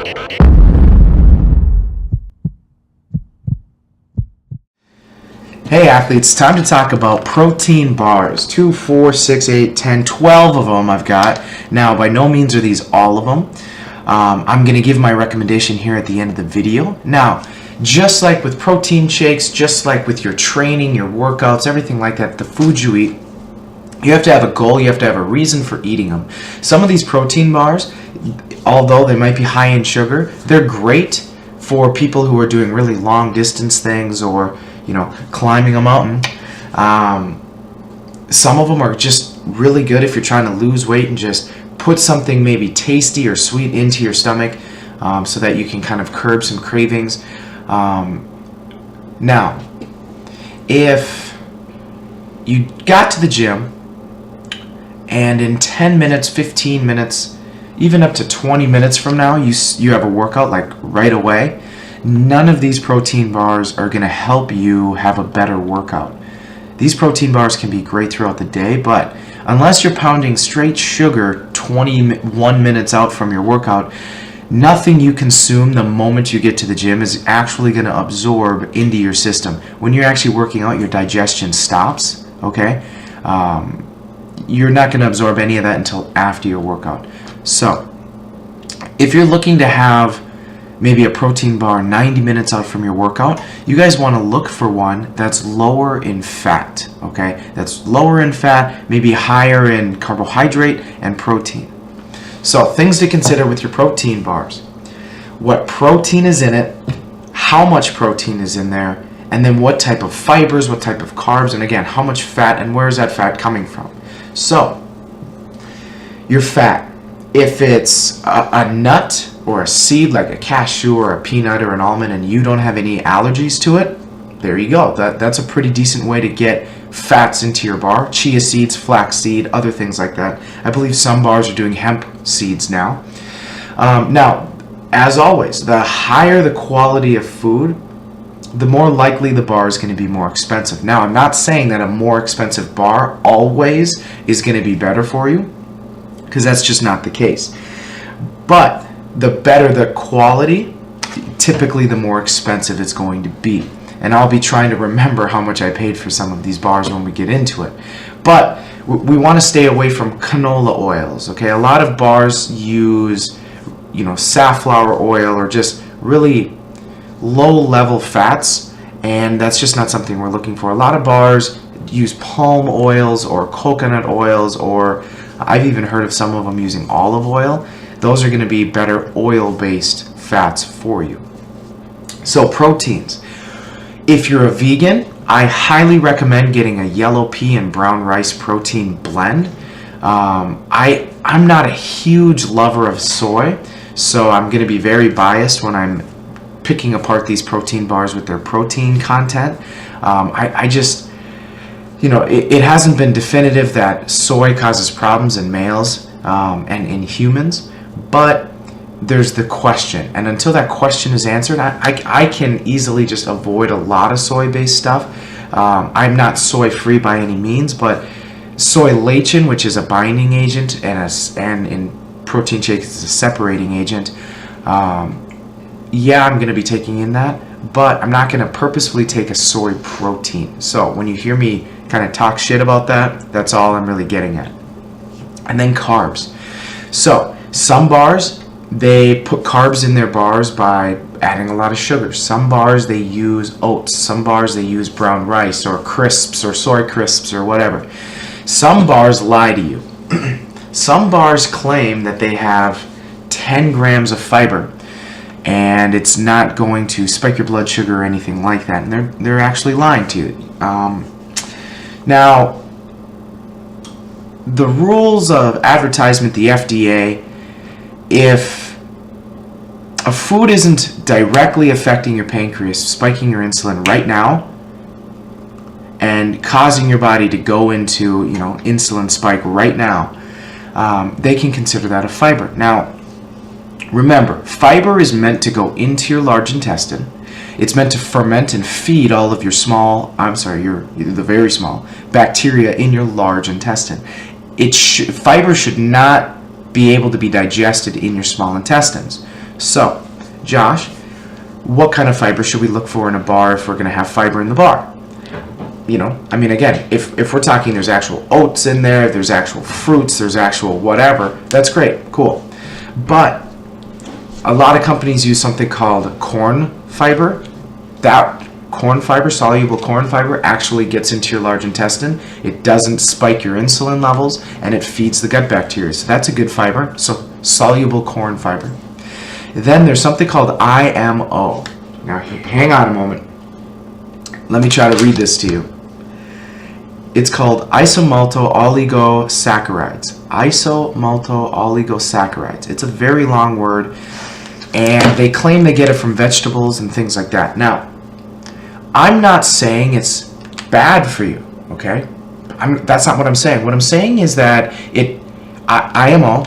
Hey athletes, time to talk about protein bars. 2, 4, 6, 8, 10, 12 of them I've got. Now, by no means are these all of them. I'm going to give my recommendation here at the end of the video. Now, just like with protein shakes, just like with your training, your workouts, everything like that, the food you eat, you have to have a goal, you have to have a reason for eating them. Some of these protein bars, although they might be high in sugar, they're great for people who are doing really long distance things or climbing a mountain. Some of them are just really good if you're trying to lose weight and just put something maybe tasty or sweet into your stomach so that you can kind of curb some cravings. Now, if you got to the gym and in 10 minutes, 15 minutes, even up to 20 minutes from now, you have a workout like right away, none of these protein bars are going to help you have a better workout. These protein bars can be great throughout the day, but unless you're pounding straight sugar 21 minutes out from your workout, nothing you consume the moment you get to the gym is actually going to absorb into your system. When you're actually working out, your digestion stops, okay? You're not going to absorb any of that until after your workout. So, if you're looking to have maybe a protein bar 90 minutes out from your workout, you guys want to look for one that's lower in fat, okay? That's lower in fat, maybe higher in carbohydrate and protein. So things to consider with your protein bars: what protein is in it, how much protein is in there, and then what type of fibers, what type of carbs, and again, how much fat and where is that fat coming from. So, your fat, if it's a nut or a seed like a cashew or a peanut or an almond and you don't have any allergies to it, there you go. That's a pretty decent way to get fats into your bar. Chia seeds, flaxseed, other things like that. I believe some bars are doing hemp seeds now. Now, as always, the higher the quality of food, the more likely the bar is going to be more expensive. Now, I'm not saying that a more expensive bar always is going to be better for you, because that's just not the case. But the better the quality, typically the more expensive it's going to be. And I'll be trying to remember how much I paid for some of these bars when we get into it. But we want to stay away from canola oils, okay? A lot of bars use, safflower oil or just really low-level fats, and that's just not something we're looking for. A lot of bars use palm oils or coconut oils, or I've even heard of some of them using olive oil. Those are going to be better oil-based fats for you. So proteins. If you're a vegan, I highly recommend getting a yellow pea and brown rice protein blend. I'm not a huge lover of soy, so I'm going to be very biased when I'm picking apart these protein bars with their protein content. I just, it hasn't been definitive that soy causes problems in males and in humans, but there's the question, and until that question is answered, I can easily just avoid a lot of soy-based stuff. I'm not soy-free by any means, but soy lecithin, which is a binding agent, and in protein shakes it's a separating agent. Yeah, I'm going to be taking in that, but I'm not going to purposefully take a soy protein. So when you hear me kind of talk shit about that, that's all I'm really getting at. And then carbs. So some bars, they put carbs in their bars by adding a lot of sugar. Some bars they use oats. Some bars they use brown rice or crisps or soy crisps or whatever. Some bars lie to you. Some bars claim that they have 10 grams of fiber and it's not going to spike your blood sugar or anything like that. And they're actually lying to you. Now, the rules of advertisement, the FDA, if a food isn't directly affecting your pancreas, spiking your insulin right now, and causing your body to go into, insulin spike right now, they can consider that a fiber. Now, remember, fiber is meant to go into your large intestine. It's meant to ferment and feed all of the very small bacteria in your large intestine. Fiber should not be able to be digested in your small intestines. So, Josh, what kind of fiber should we look for in a bar if we're going to have fiber in the bar? You know, I mean, again, if we're talking there's actual oats in there, there's actual fruits, there's actual whatever, that's great, cool. But a lot of companies use something called corn fiber. That corn fiber, soluble corn fiber, actually gets into your large intestine. It doesn't spike your insulin levels, and it feeds the gut bacteria. So that's a good fiber, so soluble corn fiber. Then there's something called IMO. Now, hang on a moment. Let me try to read this to you. It's called isomalto-oligosaccharides. Isomalto-oligosaccharides. It's a very long word, and they claim they get it from vegetables and things like that. Now, I'm not saying it's bad for you, okay? That's not what I'm saying. What I'm saying is that IMO,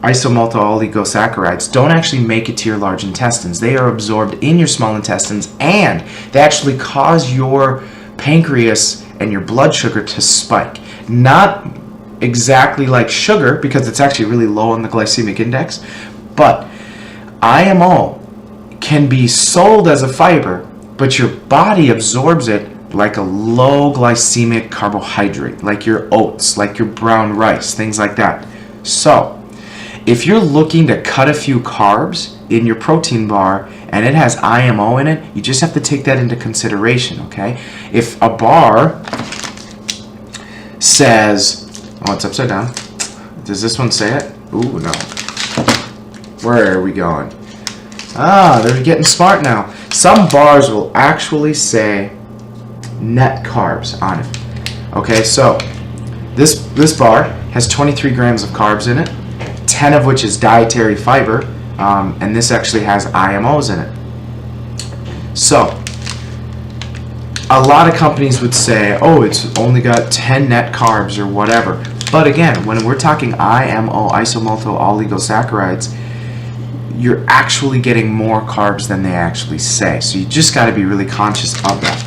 isomalto-oligosaccharides, don't actually make it to your large intestines. They are absorbed in your small intestines, and they actually cause your pancreas and your blood sugar to spike. Not exactly like sugar, because it's actually really low on the glycemic index, but IMO can be sold as a fiber, but your body absorbs it like a low glycemic carbohydrate, like your oats, like your brown rice, things like that. So, if you're looking to cut a few carbs in your protein bar and it has IMO in it, you just have to take that into consideration, okay? If a bar says, oh, it's upside down. Does this one say it? Ooh, no. Where are we going? Ah, they're getting smart now. Some bars will actually say net carbs on it. Okay, so this bar has 23 grams of carbs in it, 10 of which is dietary fiber, and this actually has IMOs in it. So, a lot of companies would say, oh, it's only got 10 net carbs or whatever. But again, when we're talking IMO, isomalto-oligosaccharides, you're actually getting more carbs than they actually say. So you just got to be really conscious of that.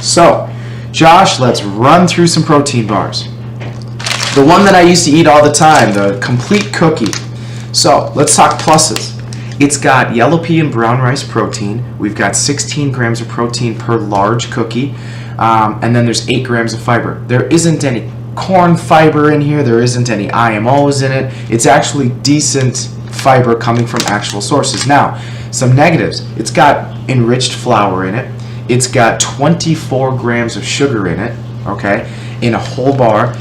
So, Josh, let's run through some protein bars. The one that I used to eat all the time, the complete cookie. So, let's talk pluses. It's got yellow pea and brown rice protein. We've got 16 grams of protein per large cookie. And then there's 8 grams of fiber. There isn't any corn fiber in here. There isn't any IMOs in it. It's actually decent fiber coming from actual sources. Now, some negatives. It's got enriched flour in it. It's got 24 grams of sugar in it, okay, in a whole bar.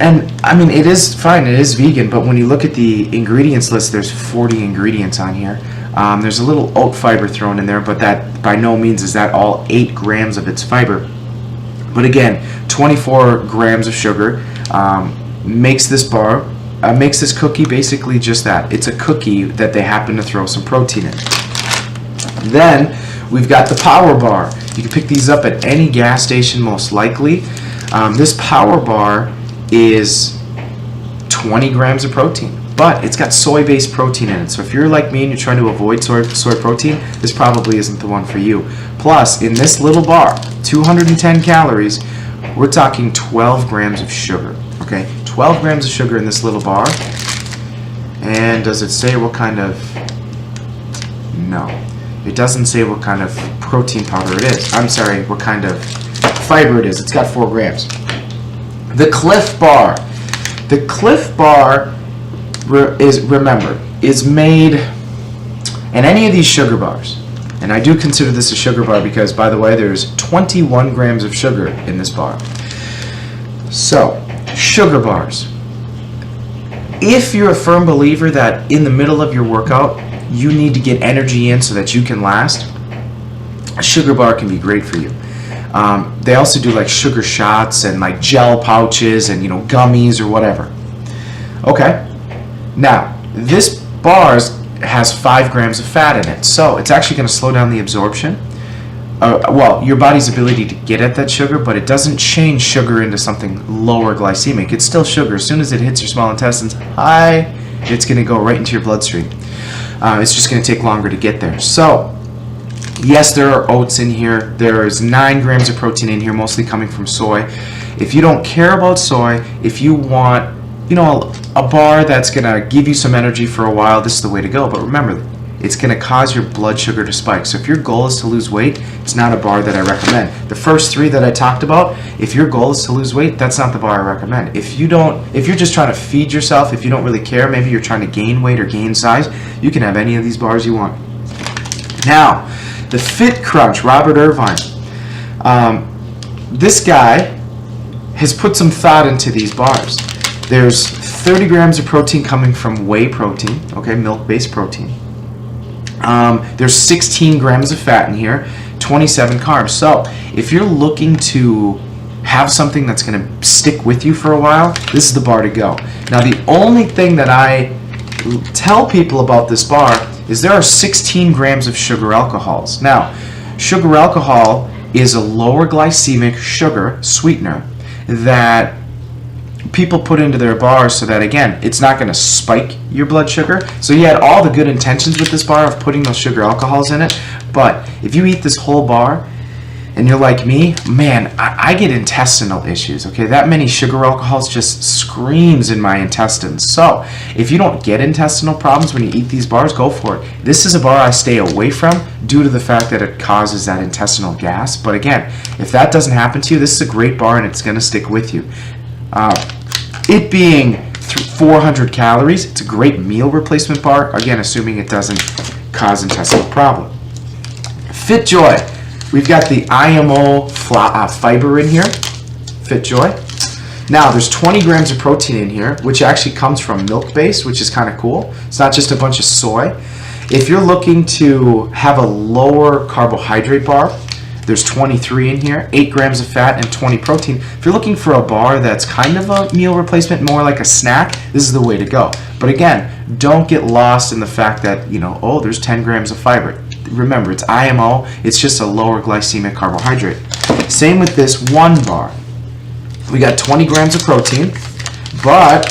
And I mean, it is fine, it is vegan, but when you look at the ingredients list, there's 40 ingredients on here. There's a little oat fiber thrown in there, but that by no means is that all 8 grams of its fiber. But again, 24 grams of sugar makes this bar, makes this cookie basically just that. It's a cookie that they happen to throw some protein in. Then we've got the Power Bar. You can pick these up at any gas station most likely. This Power Bar is 20 grams of protein, but it's got soy-based protein in it. So if you're like me and you're trying to avoid soy protein, this probably isn't the one for you. Plus, in this little bar, 210 calories, we're talking 12 grams of sugar. Okay, 12 grams of sugar in this little bar. And does it say what kind of... No. It doesn't say what kind of protein powder it is. I'm sorry, what kind of fiber it is. It's got 4 grams. The Cliff Bar. The Cliff Bar is made, and any of these sugar bars, and I do consider this a sugar bar because, by the way, there's 21 grams of sugar in this bar. So, sugar bars. If you're a firm believer that in the middle of your workout, you need to get energy in so that you can last, a sugar bar can be great for you. They also do like sugar shots and like gel pouches and, you know, gummies or whatever. Okay. Now, this bar has 5 grams of fat in it, so it's actually going to slow down the absorption. Well, your body's ability to get at that sugar, but it doesn't change sugar into something lower glycemic. It's still sugar. As soon as it hits your small intestines, it's going to go right into your bloodstream. It's just going to take longer to get there. So, yes, there are oats in here. There is 9 grams of protein in here, mostly coming from soy. If you don't care about soy, if you want, you know, a bar that's going to give you some energy for a while, this is the way to go. But remember, it's going to cause your blood sugar to spike. So if your goal is to lose weight, it's not a bar that I recommend. The first 3 that I talked about, if your goal is to lose weight, that's not the bar I recommend. If you're just trying to feed yourself, if you don't really care, maybe you're trying to gain weight or gain size, you can have any of these bars you want. Now, the Fit Crunch, Robert Irvine. This guy has put some thought into these bars. There's 30 grams of protein coming from whey protein, okay, milk-based protein. There's 16 grams of fat in here, 27 carbs. So if you're looking to have something that's going to stick with you for a while, this is the bar to go. Now, the only thing that I tell people about this bar is there are 16 grams of sugar alcohols. Now, sugar alcohol is a lower glycemic sugar sweetener that people put into their bars so that, again, it's not going to spike your blood sugar. So you had all the good intentions with this bar of putting those sugar alcohols in it, but if you eat this whole bar and you're like me, man, I get intestinal issues, okay? That many sugar alcohols just screams in my intestines. So if you don't get intestinal problems when you eat these bars, go for it. This is a bar I stay away from due to the fact that it causes that intestinal gas. But again, if that doesn't happen to you, this is a great bar and it's going to stick with you. It being 400 calories, it's a great meal replacement bar, again, assuming it doesn't cause intestinal problem. FitJoy. We've got the IMO fiber in here, FitJoy. Now, there's 20 grams of protein in here, which actually comes from milk-based, which is kind of cool. It's not just a bunch of soy. If you're looking to have a lower carbohydrate bar, there's 23 in here, 8 grams of fat and 20 protein. If you're looking for a bar that's kind of a meal replacement, more like a snack, this is the way to go. But again, don't get lost in the fact that, oh, there's 10 grams of fiber. Remember, it's IMO, it's just a lower glycemic carbohydrate. Same with this one bar. We got 20 grams of protein, but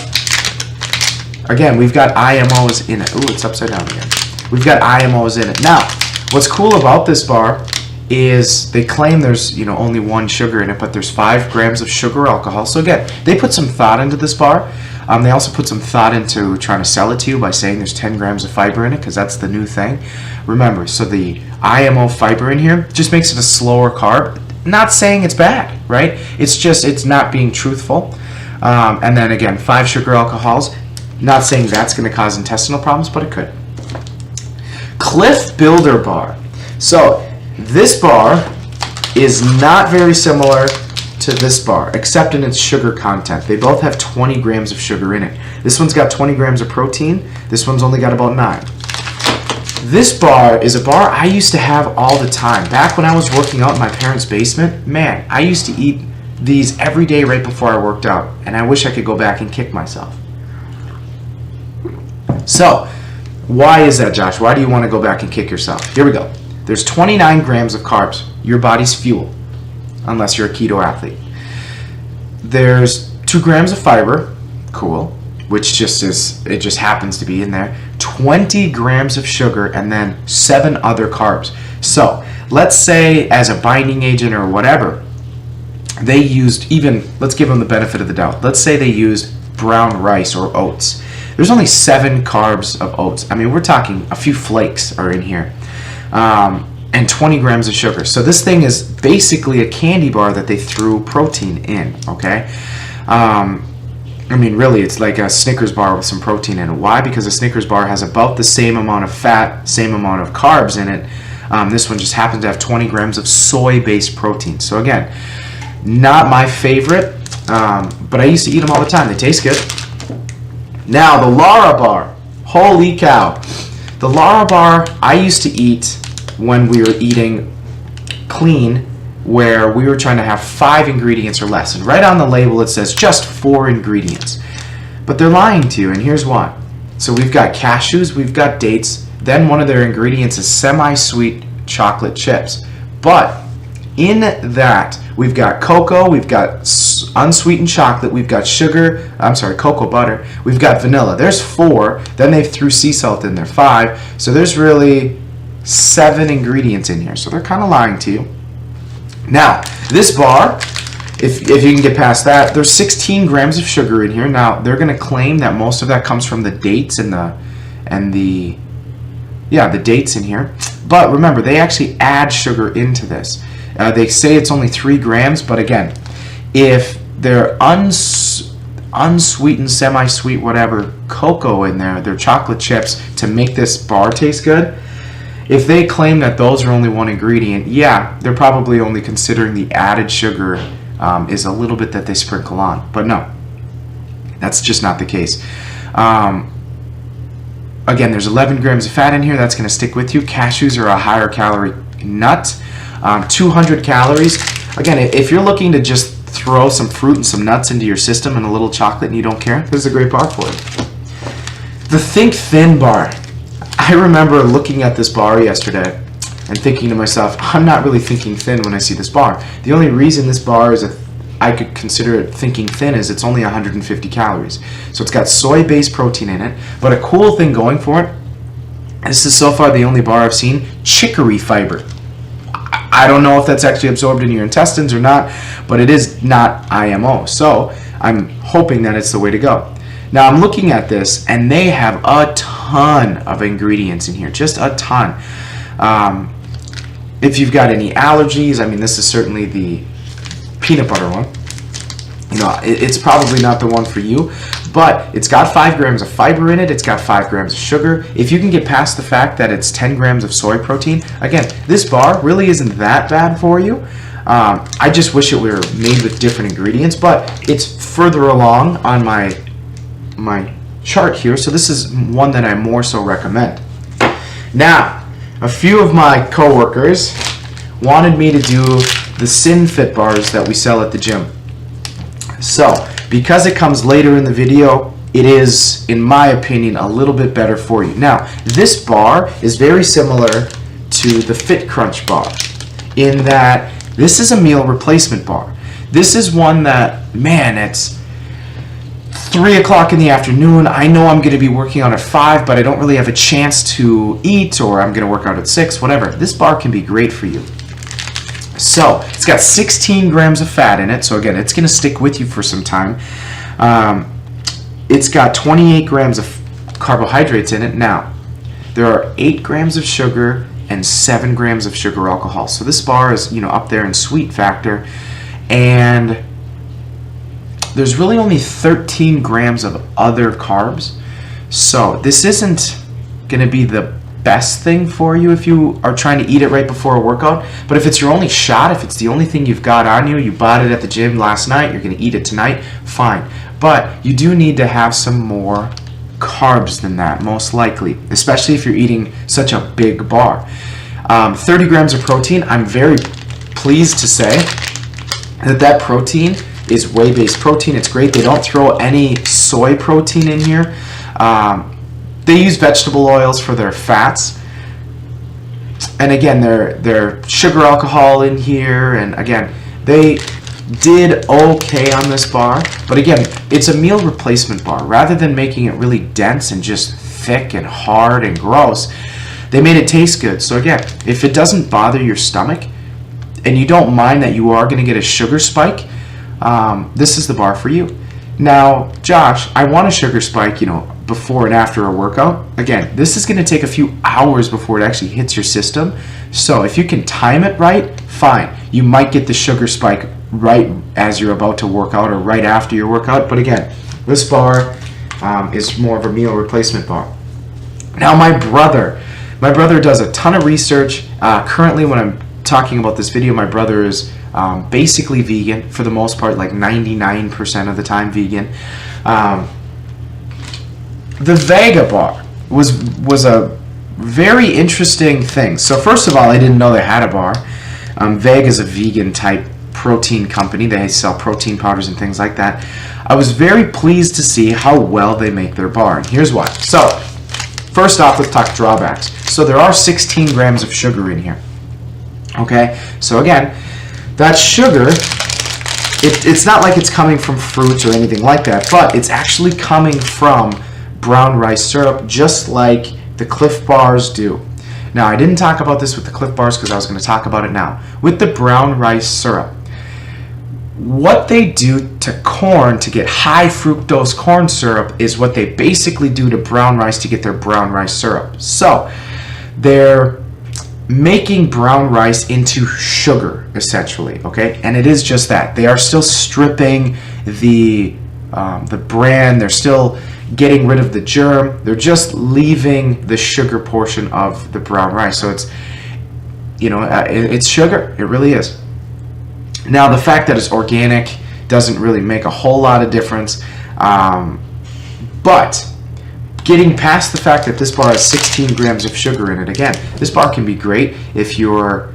again, we've got IMOs in it. Ooh, it's upside down again. We've got IMOs in it. Now, what's cool about this bar is they claim there's only 1 sugar in it, but there's 5 grams of sugar alcohol. So again, they put some thought into this bar. They also put some thought into trying to sell it to you by saying there's 10 grams of fiber in it, because that's the new thing. Remember, so the IMO fiber in here just makes it a slower carb. Not saying it's bad, right? It's not being truthful. And then again, 5 sugar alcohols. Not saying that's going to cause intestinal problems, but it could. Cliff Builder Bar. So this bar is not very similar to this bar, except in its sugar content. They both have 20 grams of sugar in it. This one's got 20 grams of protein. This one's only got about 9. This bar is a bar I used to have all the time. Back when I was working out in my parents' basement, man, I used to eat these every day right before I worked out, and I wish I could go back and kick myself. So, why is that, Josh? Why do you want to go back and kick yourself? Here we go. There's 29 grams of carbs, your body's fuel, unless you're a keto athlete. There's 2 grams of fiber, cool, which just happens to be in there. 20 grams of sugar, and then 7 other carbs. So let's say as a binding agent or whatever, they used let's give them the benefit of the doubt. Let's say they used brown rice or oats. There's only 7 carbs of oats. I mean, we're talking a few flakes are in here. And 20 grams of sugar. So this thing is basically a candy bar that they threw protein in, okay? I mean, really, it's like a Snickers bar with some protein in it. Why? Because a Snickers bar has about the same amount of fat, same amount of carbs in it. This one just happens to have 20 grams of soy-based protein. So again, not my favorite, but I used to eat them all the time. They taste good. Now, the Lara bar. Holy cow. The Lara bar I used to eat when we were eating clean, where we were trying to have 5 ingredients or less. And right on the label it says just 4 ingredients. But they're lying to you, and here's why. So we've got cashews, we've got dates, then one of their ingredients is semi-sweet chocolate chips. But in that, we've got cocoa, we've got unsweetened chocolate, we've got cocoa butter, we've got vanilla. There's 4, then they threw sea salt in there, 5. So there's really 7 ingredients in here. So they're kind of lying to you. Now, this bar if you can get past that, there's 16 grams of sugar in here. Now they're going to claim that most of that comes from the dates and the dates in here. But remember, they actually add sugar into this. They say it's only 3 grams, but again, if they're unsweetened, semi-sweet, whatever, cocoa in there, they're chocolate chips to make this bar taste good, if they claim that those are only one ingredient, yeah, they're probably only considering the added sugar is a little bit that they sprinkle on. But no, that's just not the case. Again, there's 11 grams of fat in here. That's going to stick with you. Cashews are a higher calorie nut. 200 calories. Again, if you're looking to just throw some fruit and some nuts into your system and a little chocolate and you don't care, this is a great bar for you. The Think Thin bar. I remember looking at this bar yesterday and thinking to myself, I'm not really thinking thin when I see this bar. The only reason this bar is I could consider it thinking thin is it's only 150 calories. So it's got soy-based protein in it, but a cool thing going for it, this is so far the only bar I've seen, chicory fiber. I don't know if that's actually absorbed in your intestines or not, but it is not IMO. So I'm hoping that it's the way to go. Now I'm looking at this and they have a ton of ingredients in here, just a ton. If you've got any allergies, I mean, this is certainly the peanut butter one. You know, it's probably not the one for you, but it's got 5 grams of fiber in it. It's got 5 grams of sugar. If you can get past the fact that it's 10 grams of soy protein, again, this bar really isn't that bad for you. I just wish it were made with different ingredients, but it's further along on my chart here, so this is one that I more so recommend. Now, a few of my coworkers wanted me to do the Sin Fit bars that we sell at the gym. So, because it comes later in the video, it is, in my opinion, a little bit better for you. Now, this bar is very similar to the Fit Crunch bar in that this is a meal replacement bar. This is one that, man, it's 3 o'clock in the afternoon. I know I'm going to be working out at 5, but I don't really have a chance to eat, or I'm going to work out at 6, whatever. This bar can be great for you. So, it's got 16 grams of fat in it, so again, it's going to stick with you for some time. It's got 28 grams of carbohydrates in it. Now, there are 8 grams of sugar and 7 grams of sugar alcohol. So this bar is, you know, up there in sweet factor, and there's really only 13 grams of other carbs. So this isn't going to be the best thing for you if you are trying to eat it right before a workout. But if it's your only shot, if it's the only thing you've got on you, you bought it at the gym last night, you're going to eat it tonight, fine. But you do need to have some more carbs than that, most likely, especially if you're eating such a big bar. 30 grams of protein. I'm very pleased to say that protein is whey-based protein. It's great. They don't throw any soy protein in here. They use vegetable oils for their fats. And again, their sugar alcohol in here. And again, they did okay on this bar. But again, it's a meal replacement bar. Rather than making it really dense and just thick and hard and gross, they made it taste good. So again, if it doesn't bother your stomach and you don't mind that you are going to get a sugar spike, this is the bar for you. Now, Josh, I want a sugar spike, you know, before and after a workout. Again, this is going to take a few hours before it actually hits your system. So if you can time it right, fine. You might get the sugar spike right as you're about to work out or right after your workout. But again, this bar is more of a meal replacement bar. Now, my brother does a ton of research. Currently, when I'm talking about this video, my brother is basically vegan for the most part, like 99% of the time vegan. The Vega bar was a very interesting thing. So first of all, I didn't know they had a bar. Vega is a vegan type protein company. They sell protein powders and things like that. I was very pleased to see how well they make their bar, and here's why. So first off, let's talk drawbacks. So there are 16 grams of sugar in here. Okay, so again, that sugar, it's not like it's coming from fruits or anything like that, but it's actually coming from brown rice syrup, just like the Cliff bars do. Now, I didn't talk about this with the Cliff bars because I was going to talk about it now. With the brown rice syrup, what they do to corn to get high fructose corn syrup is what they basically do to brown rice to get their brown rice syrup. So they're making brown rice into sugar, essentially, okay? And it is just that. They are still stripping the bran. They're still getting rid of the germ. They're just leaving the sugar portion of the brown rice. So it's, it's sugar. It really is. Now, the fact that it's organic doesn't really make a whole lot of difference. But getting past the fact that this bar has 16 grams of sugar in it, again, this bar can be great if you're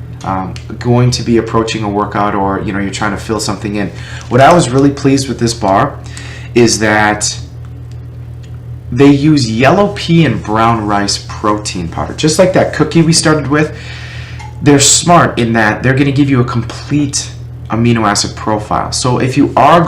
going to be approaching a workout or you're trying to fill something in. What I was really pleased with this bar is that they use yellow pea and brown rice protein powder. Just like that cookie we started with, they're smart in that they're going to give you a complete amino acid profile. So if you are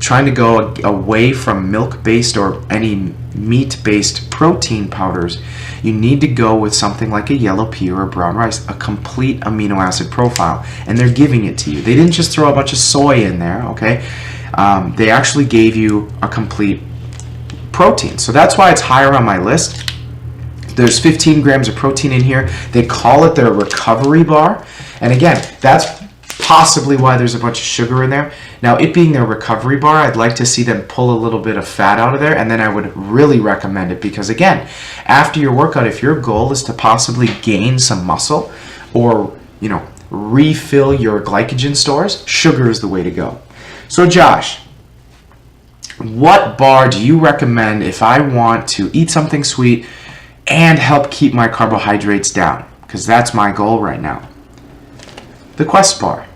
trying to go away from milk-based or any meat-based protein powders, you need to go with something like a yellow pea or a brown rice, a complete amino acid profile, and they're giving it to you. They didn't just throw a bunch of soy in there, okay? They actually gave you a complete protein. So that's why it's higher on my list. There's 15 grams of protein in here. They call it their recovery bar, and again, that's possibly why there's a bunch of sugar in there. Now, it being their recovery bar, I'd like to see them pull a little bit of fat out of there, and then I would really recommend it because, again, after your workout, if your goal is to possibly gain some muscle or, refill your glycogen stores, sugar is the way to go. So, Josh, what bar do you recommend if I want to eat something sweet and help keep my carbohydrates down? Because that's my goal right now. The Quest bar.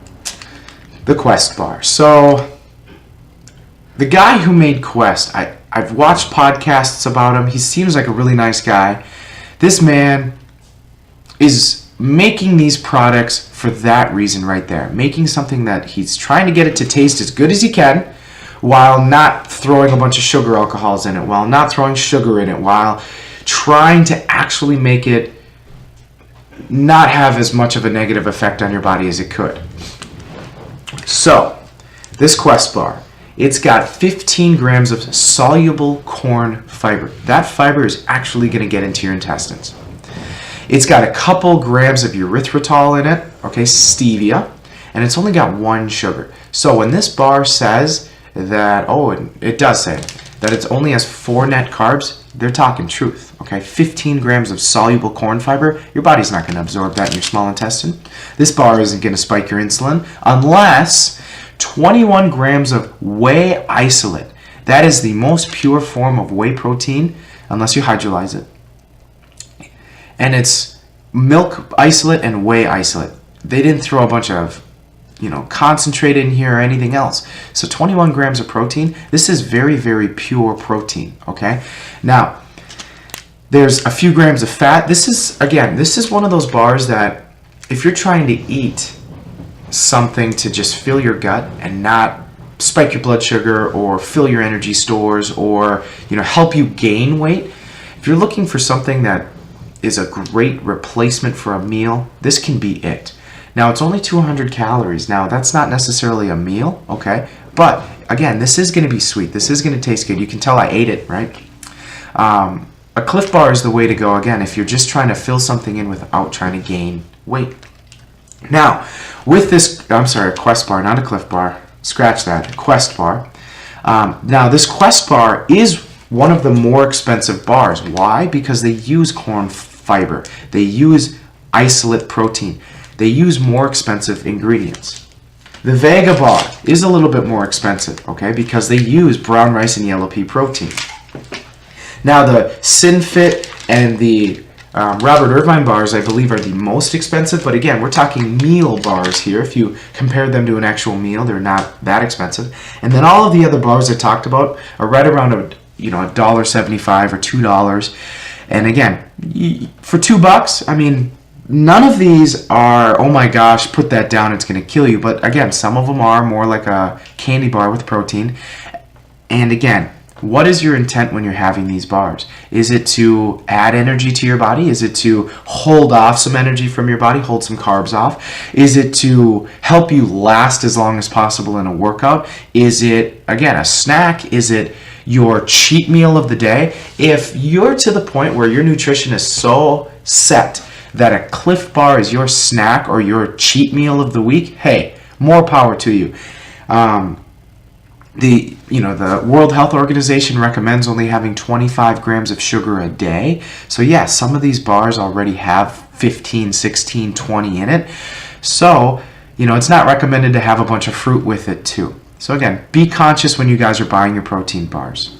The Quest bar. So the guy who made Quest, I've watched podcasts about him. He seems like a really nice guy. This man is making these products for that reason right there. Making something that he's trying to get it to taste as good as he can while not throwing a bunch of sugar alcohols in it, while not throwing sugar in it, while trying to actually make it not have as much of a negative effect on your body as it could. So, this Quest bar, it's got 15 grams of soluble corn fiber. That fiber is actually going to get into your intestines. It's got a couple grams of erythritol in it, okay, stevia, and it's only got 1 sugar. So when this bar says that, it does say that it only has 4 net carbs, they're talking truth, okay? 15 grams of soluble corn fiber, your body's not going to absorb that in your small intestine. This bar isn't going to spike your insulin unless 21 grams of whey isolate. That is the most pure form of whey protein, unless you hydrolyze it. And it's milk isolate and whey isolate. They didn't throw a bunch of concentrate in here or anything else. So 21 grams of protein. This is very, very pure protein, okay? Now, there's a few grams of fat. This is one of those bars that if you're trying to eat something to just fill your gut and not spike your blood sugar or fill your energy stores or help you gain weight, if you're looking for something that is a great replacement for a meal, this can be it. Now, it's only 200 calories. Now, that's not necessarily a meal, okay? But, again, this is going to be sweet. This is going to taste good. You can tell I ate it, right? A Cliff Bar is the way to go, again, if you're just trying to fill something in without trying to gain weight. Now, with this, a Quest Bar, not a Cliff Bar. Scratch that, Quest Bar. Now, this Quest Bar is one of the more expensive bars. Why? Because they use corn fiber. They use isolate protein. They use more expensive ingredients. The Vega bar is a little bit more expensive, okay, because they use brown rice and yellow pea protein. Now, the SinFit and the Robert Irvine bars, I believe, are the most expensive, but again, we're talking meal bars here. If you compare them to an actual meal, they're not that expensive. And then all of the other bars I talked about are right around $1.75 or $2. And again, for $2, I mean, none of these are, oh my gosh, put that down, it's going to kill you. But again, some of them are more like a candy bar with protein. And again, What is your intent when you're having these bars? Is it to add energy to your body? Is it to hold off some energy from your body, hold some carbs off? Is it to help you last as long as possible in a workout? Is it, again, a snack? Is it your cheat meal of the day? If you're to the point where your nutrition is so set that a Cliff Bar is your snack or your cheat meal of the week, hey, more power to you. The World Health Organization recommends only having 25 grams of sugar a day. So yeah, some of these bars already have 15, 16, 20 in it. So, it's not recommended to have a bunch of fruit with it too. So again, be conscious when you guys are buying your protein bars.